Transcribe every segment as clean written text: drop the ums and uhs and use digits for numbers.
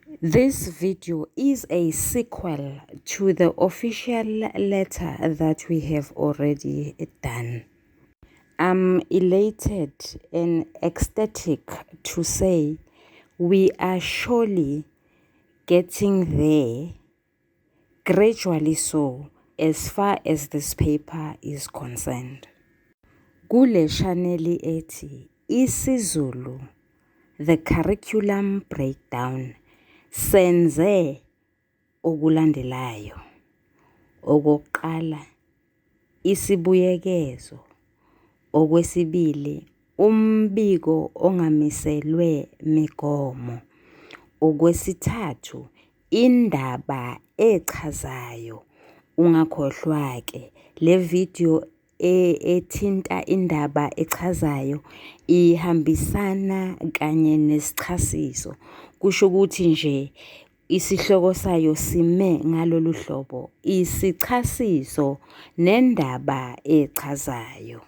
This video is a sequel to the official letter that we have already done. I'm elated and ecstatic to say we are surely getting there, gradually so, as far as this paper is concerned. Kule chaneli ethi isiZulu, the curriculum breakdown, senze okulandelayo. Okokuqala, isibuyekezo. Okwesibili, umbiko ongamiselwe migomo. Okwesithathu, indaba echazayo. Ungakhohlwa ke le video ethinta indaba echazayo ihambisana kanye nesichasiso. Kusho ukuthi nje isihloko sayo sime ngalolu hlobo, isichasiso nendaba echazayo.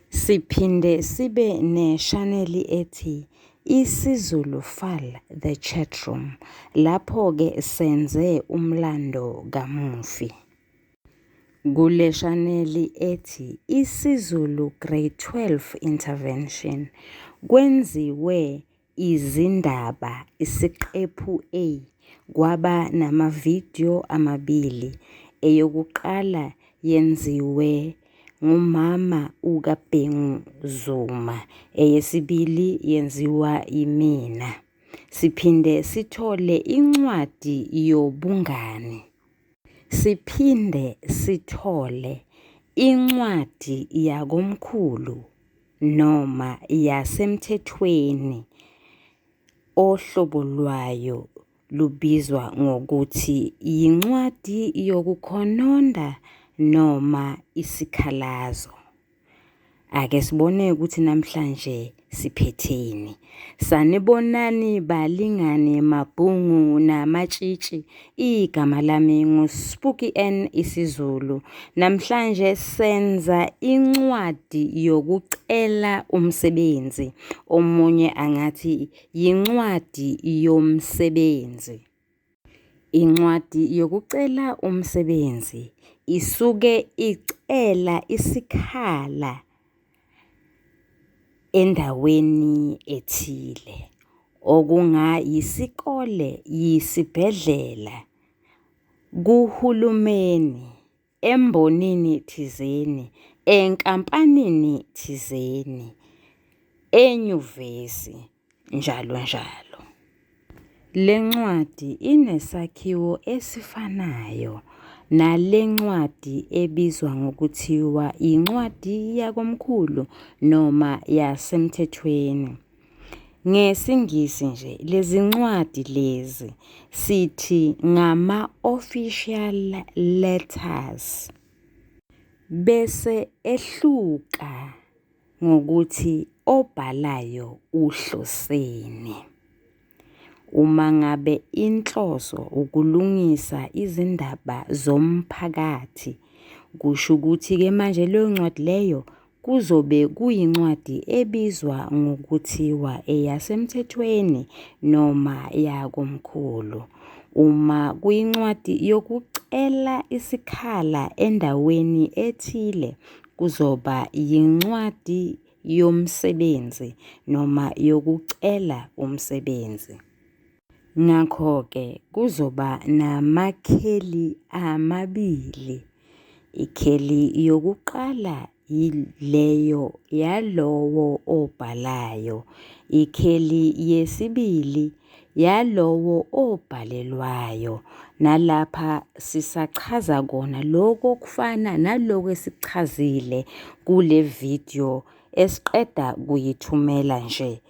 Siphinde sibe ne-chaneli ethi isiZulu File the Chatroom. Lapho ke senze umlando kamufi. Kule chaneli ethi isiZulu Grade 12 Intervention kwenziwe izindaba isiqephu A, kwaba namavidiyo amabili. Eyokuqala yenziwe ngumama ukaBhengu Zuma, eyesibili yenziwa imina. Siphinde sithole incwadi yobungani. Siphinde sithole incwadi yakomkhulu noma yasemthethweni, ohlobo lwayo lubizwa ngokuthi yincwadi yokukhononda noma isikhalazo. Ake sibone ukuthi namhlanje siphetheni. Sanibonani balingani, mabhungu namatshitshi. Igama lami nguSpooky N isiZulu. Namhlanje senza incwadi yokucela umsebenzi. Omunye angathi yincwadi yomsebenzi. Incwadi yokucela umsebenzi isuke icela isikhala endaweni ethile, okungayisikole, yisibhedlela, kuhulumeni, embonini thizeni, enkampanini thizeni, enyuvesi, njalo njalo. Le ncwadi inesakhiwo esifanayo nale ncwadi ebizwa ngokuthiwa incwadi yakomkhulu noma yasemthethweni. NgesiNgisi nje lezi ncwadi lezi sithi ngama-official letters, bese ehluka ngokuthi obhalayo uhloseni. Uma ngabe inhloso ukulungisa izindaba zomphakathi, kusho ukuthi ke manje leyo ncwadi leyo kuzobe kuyincwadi ebizwa ngokuthiwa eyasemthethweni noma yakomkhulu. Uma kuyincwadi yokucela isikhala endaweni ethile, kuzoba yincwadi yomsebenzi noma yokucela umsebenzi. Ngakho-ke kuzoba namakheli amabili. Ikheli yokuqala yileyo yalowo obhalayo. Ikheli yesibili yalowo obhalelwayo. Nalapha sisachaza kona lokho okufana naloko esikuchazile kule video esiqeda kuyithumela nje.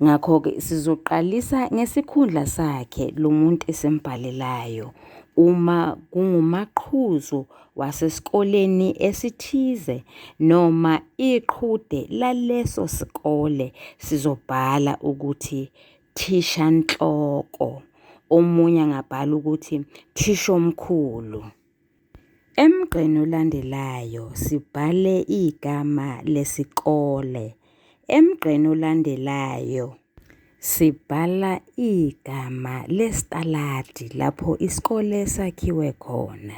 Ngakho-ke sizoqalisa ngesikhundla sakhe lo muntu esembhalelayo. Uma kungumaqhuzu wasesikoleni esithize noma iqhude laleso sikole, sizobhala ukuthi thishanhloko. Omunye angabhala ukuthi thishomkhulu. Emgqeni olandelayo sibhale igama lesikole. Emgqeni olandelayo sibhala igama lesitaladi lapho isikole sakhiwe khona.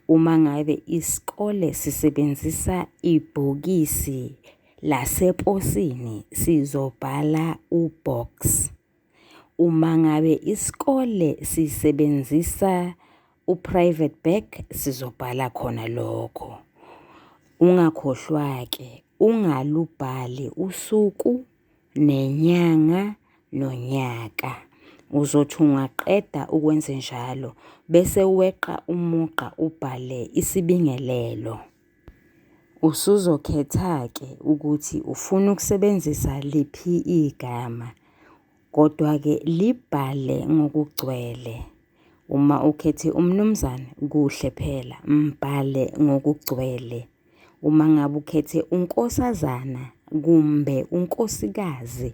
Uma ngabe isikole sisebenzisa ibhokisi laseposini, sizobhala u-box. Uma ngabe isikole sisebenzisa u-private bag, sizobhala khona lokho. Ungakhohlwa-ke, ungalubhali usuku nenyanga nonyaka. Uzothi ungaqeda ukwenze njalo bese weqa umugqa ubhale isibingelelo. Usuzokhetha-ke ukuthi ufuna ukusebenzisa liphi igama, kodwa-ke libhale ngokugcwele. Uma ukhethe umnumzane kuhle phela, mbhale ngokugcwele. Uma ngabe ukhethe unkosazana kumbe unkosikazi,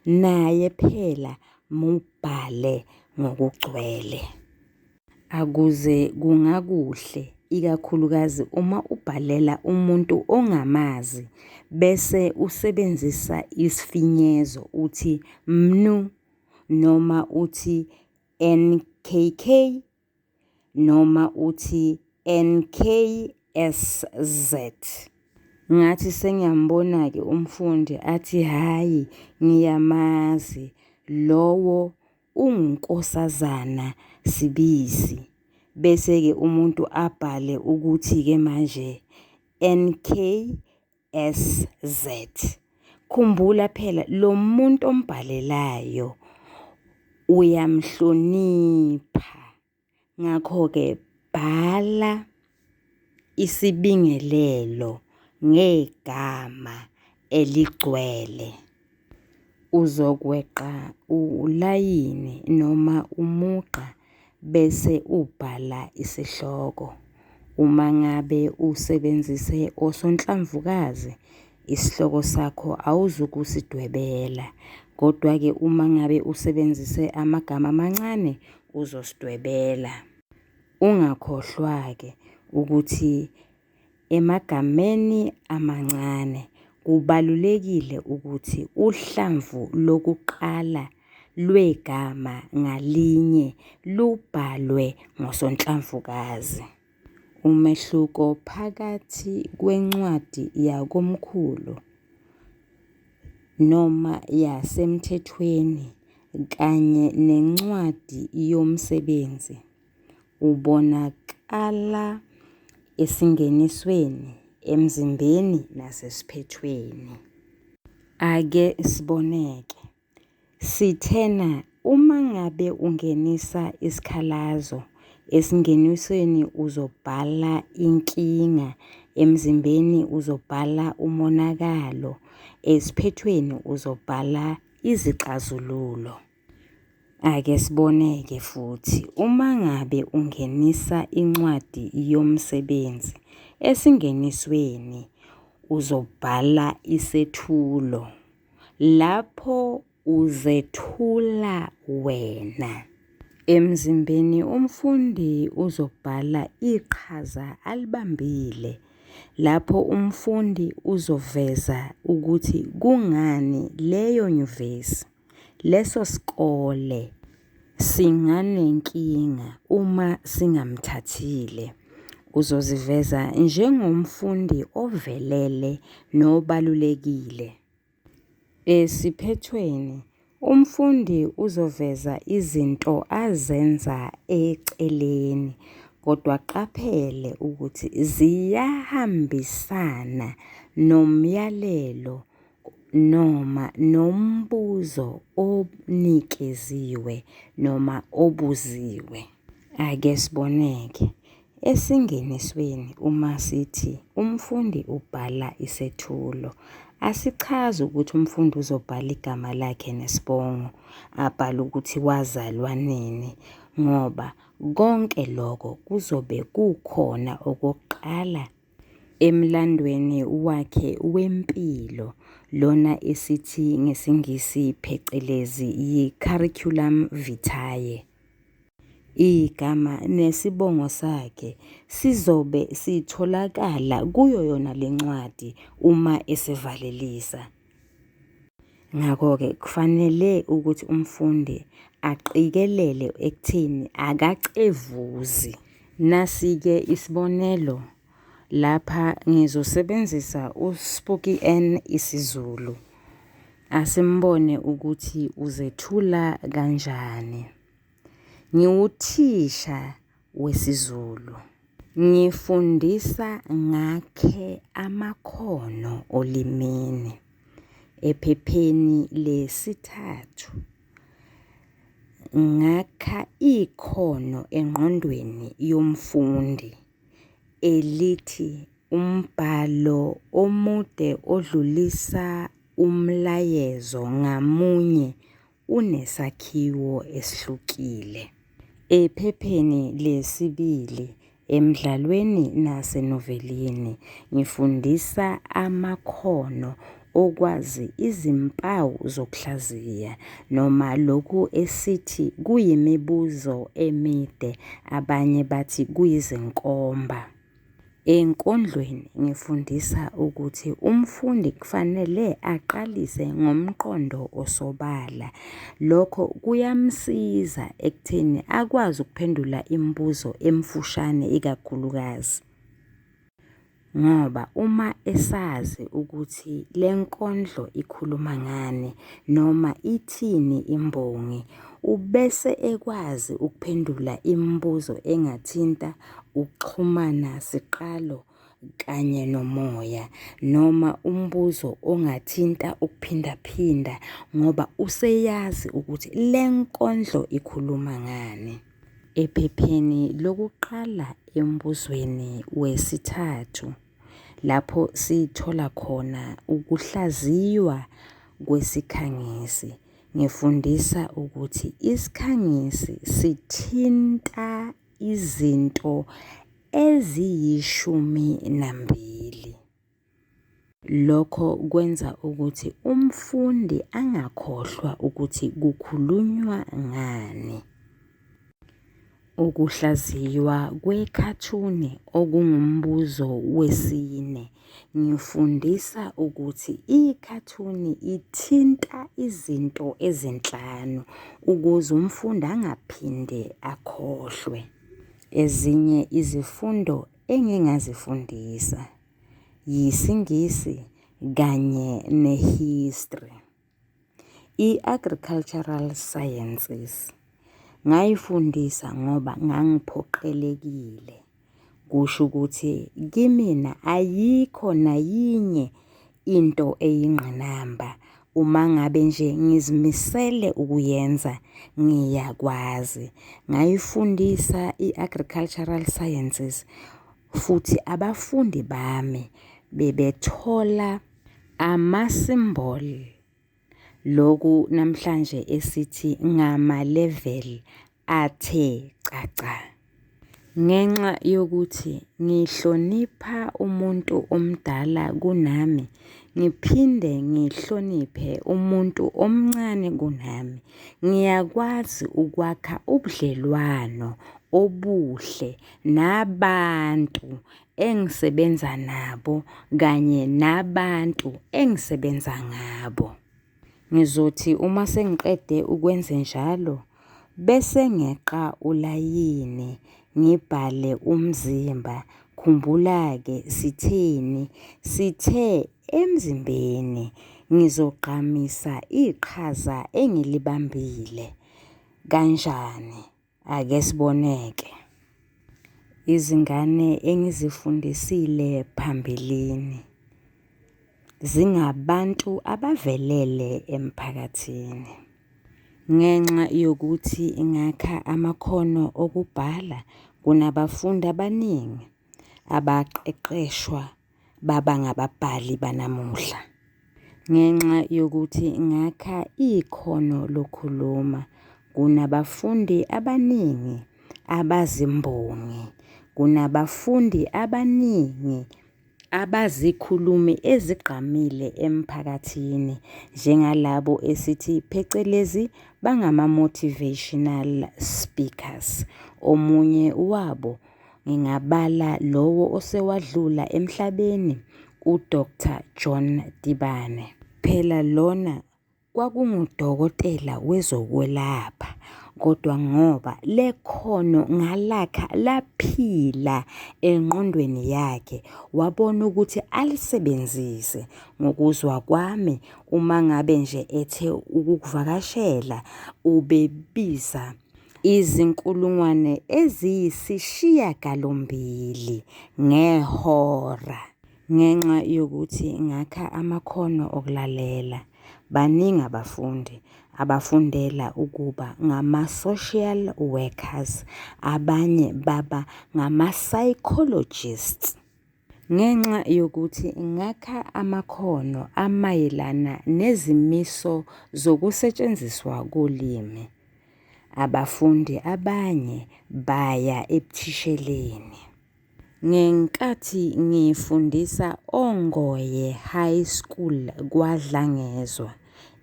naye phela mubhale ngokugcwele. Akuze kungakuhle, ikakhulukazi uma ubhalela umuntu ongamazi bese usebenzisa isifinyezo uthi mnu noma uthi NKK noma uthi NKSZ. Ngathi sengiyambona-ke umfundi athi hhayi ngiyamazi lowo ungunkosazana Sibisi. Bese-ke umuntu abhale ukuthi-ke manje NKSZ. Khumbula phela lo muntu ombhalelayo uyamhlonipha. Ngakho-ke bhala isibingelelo ngegama eligcwele. Uzokweqa ulayini noma umugqa bese ubhala isihloko. Uma ngabe usebenzise osonhlamvukazi, isihloko sakho awuzukusidwebela. Kodwa-ke uma ngabe usebenzise amagama amancane uzosidwebela. Ungakhohlwa-ke ukuthi emagameni amancane kubalulekile ukuthi uhlamvu lokuqala lwegama ngalinye lubhalwe ngosonhlamvukazi. Umehluko phakathi kwencwadi yakomkhulu noma yasemthethweni kanye nencwadi yomsebenzi ubonakala esingenisweni, emzimbeni nasesiphethweni. Ake siboneke. Sithena uma ngabe ungenisa isikhalazo, esingenisweni uzobhala inkinga, emzimbeni uzobhala umonakalo, esiphethweni uzobhala izixazululo. Ake siboneke futhi, uma ngabe ungenisa incwadi yomsebenzi, esingenisweni uzobhala isethulo. Lapho uzethula wena. Emzimbeni umfundi uzobhala iqhaza alibambile. Lapho umfundi uzoveza ukuthi kungani leyo nyuvesi, leso sikole singanenkinga uma singamthathile. Uzoziveza njengomfundi ovelele nobalulekile. Esiphethweni umfundi uzoveza izinto azenza eceleni, kodwa qaphele ukuthi ziyahambisana nomyalelo noma nombuzo onikeziwe noma obuziwe. Ake siboneke. Esingenisweni uma sithi umfundi ubhala isethulo, asichazi ukuthi umfundi uzobhala igama lakhe nesibongo, abhala ukuthi wazalwa nini, ngoba konke lokho kuzobe kukhona okokuqala emlandweni wakhe wempilo, lona esithi ngesingisi phecelezi yi-curriculum vitae. Igama nesibongo sakhe sizobe sitholakala kuyo yona le ncwadi uma esevalelisa. Ngakho-ke kufanele ukuthi umfundi aqikelele ekutheni akacevuzi. Nasi-ke isibonelo lapha ngizosebenzisa uSpooky N isiZulu. Asimbone ukuthi uzethula kanjani. Ngiwuthisha wesiZulu. Ngifundisa ngakhe amakhono olimini. Ephepheni lesi-3, ngakha ikhono engqondweni yomfundi elithi umbhalo omude odlulisa umlayezo ngamunye unesakhiwo esihlukile. Ephepheni lesi-2, emdlalweni nasenovelini, ngifundisa amakhono okwazi izimpawu zokuhlaziya noma lokhu esithi kuyimibuzo emide, abanye bathi kuyizinkomba. Enkondlweni ngifundisa ukuthi umfundi kufanele aqalise ngomqondo osobala. Lokho kuyamsiza ekutheni akwazi ukuphendula imibuzo emfushane ikakhulukazi. Ngoba uma esazi ukuthi le nkondlo ikhuluma ngani noma ithini imbongi, ubese ekwazi ukuphendula imibuzo engathinta ukuxhumana siqalo kanye nomoya, noma umbuzo ongathinta ukuphindaphinda ngoba useyazi ukuthi le nkondlo ikhuluma ngani. Ephepheni lokuqala embuzweni wesi-3, lapho sithola khona ukuhlaziywa kwesikhangisi, ngifundisa ukuthi isikhangisi sithinta izinto eziyishumi 2. Lokho kwenza ukuthi umfundi angakhohlwa ukuthi kukhulunywa ngani. Ukuhlaziywa kwekhathuni okungumbuzo wesi-4, ngifundisa ukuthi ikhathuni ithinta izinto ezi5 ukuze umfundi angaphinde akhohlwe. Ezinye izifundo engingazifundisa yisiNgisi kanye neHistory. I-Agricultural Sciences ngayifundisa ngoba ngangiphoqelekile. Kusho ukuthi kimina ayikho nayinye into eyingqinamba. Uma ngabe nje ngizimisele ukuyenza ngiyakwazi. Ngayifundisa i-Agricultural Sciences futhi abafundi bami bebethola ama-symbol. Lokhu namhlanje esithi ngama-level athe caca. Ngenxa yokuthi ngihlonipha umuntu omdala kunami, ngiphinde ngihloniphe umuntu omncane kunami, ngiyakwazi ukwakha ubudlelwano obuhle nabantu engisebenza nabo kanye nabantu engisebenza ngabo. Ngizothi uma sengiqede ukwenza njalo, bese ngeqa ulayini, ngibhale umzimba. Khumbula-ke sitheni? Sithe emzimbeni ngizogqamisa iqhaza engilibambile. Kanjani? Ake siboneke. Izingane engizifundisile phambilini zingabantu abavelele emphakathini. Ngenxa yokuthi ngakha amakhono okubhala, kunabafundi abaningi abaqeqeshwa baba ngababhali banamuhla. Ngenxa yokuthi ngakha ikhono lokukhuluma, kunabafundi abaningi abazimbongi, kunabafundi abaningi abazikhulumi ezigqamile emphakathini, njengalabo esithi phecelezi bangama-motivational speakers. Omunye wabo ngingabala lowo osewadlula emhlabeni, uDr. John Dibane. Phela lona kwakungudokotela wezokwelapha, kodwa ngoba lekhono ngalakha laphila engqondweni yakhe, wabona ukuthi alisebenzise. Ngokuzwa kwami, uma ngabe nje ethe ukukuvakashela, ubebiza $8,000 ngehora. Ngenxa yokuthi ngakha amakhono okulalela, baningi abafundi abafundela ukuba ngama-social workers, abanye baba ngama-psychologists. Ngenxa yokuthi ngakha amakhono amayelana nezimiso zokusetshenziswa kolimi, abafundi abanye baya ebuthisheleni. Ngenkathi ngifundisa Ongoye High School kwaDlangezwa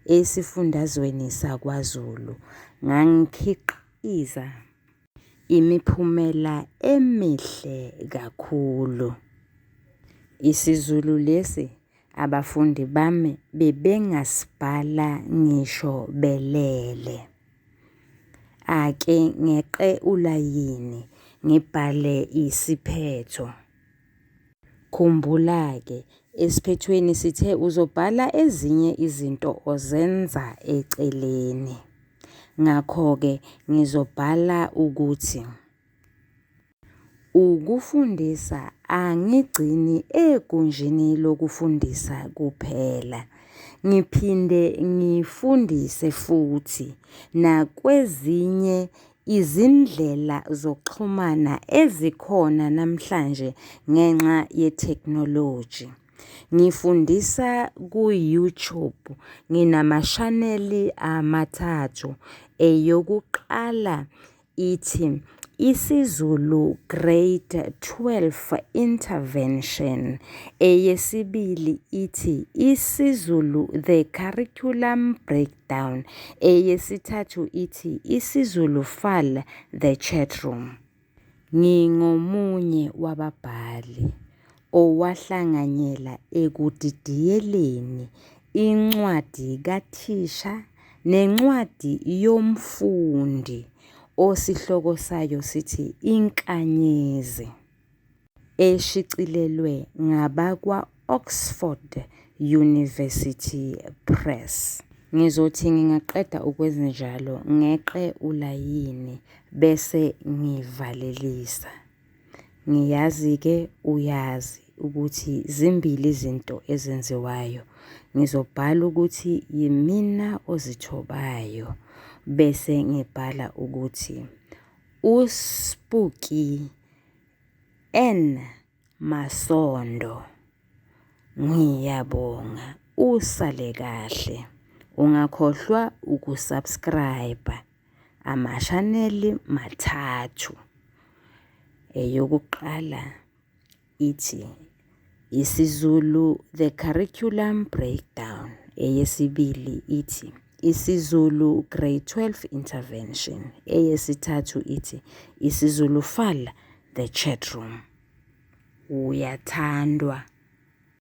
esifundazweni saKwaZulu, ngangikhiqiza imiphumela emihle kakhulu. IsiZulu lesi abafundi bami bebengasibhala ngisho belele. Ake ngeqe ulayini ngibhale isiphetho. Khumbula-ke, esiphethweni sithe uzobhala ezinye izinto ozenza eceleni. Ngakho-ke ngizobhala ukuthi ukufundisa angigcini egunjini lokufundisa kuphela. Ngiphinde ngifundise futhi nakwezinye izindlela zokuxhumana ezikhona namhlanje ngenxa yeteknoloji. Ngifundisa ku-YouTube, nginamashaneli 3. Eyokuqala ithi isiZulu Grade 12 Intervention. Eyesibili ithi isiZulu The Curriculum Breakdown. Eyesithathu ithi isiZulu Fal The Chatroom. Ngingomunye wababhali owahlanganyela ekudidiyeleni incwadi kathisha nencwadi yomfundi osihloko sayo sithi Inkanyezi, eshicilelwe ngabakwa-Oxford University Press. Ngizothi ngingaqeda ukwenzenjalo ngeqe ulayini bese ngivalelisa. Ngiyazi-ke uyazi ukuthi zimbili izinto ezenziwayo. Ngizobhala ukuthi yimina ozithobayo, bese ngibhala ukuthi uSpooky N Masondo. Ngiyabonga, usale kahle. Ungakhohlwa ukusubscribe amashaneli 3. Eyokuqala ithi isiZulu The Curriculum Breakdown. Eyesibili ithi isiZulu Grade 12 Intervention. Eyesithathu ithi isiZulu Fal The Chatroom. Uyathandwa.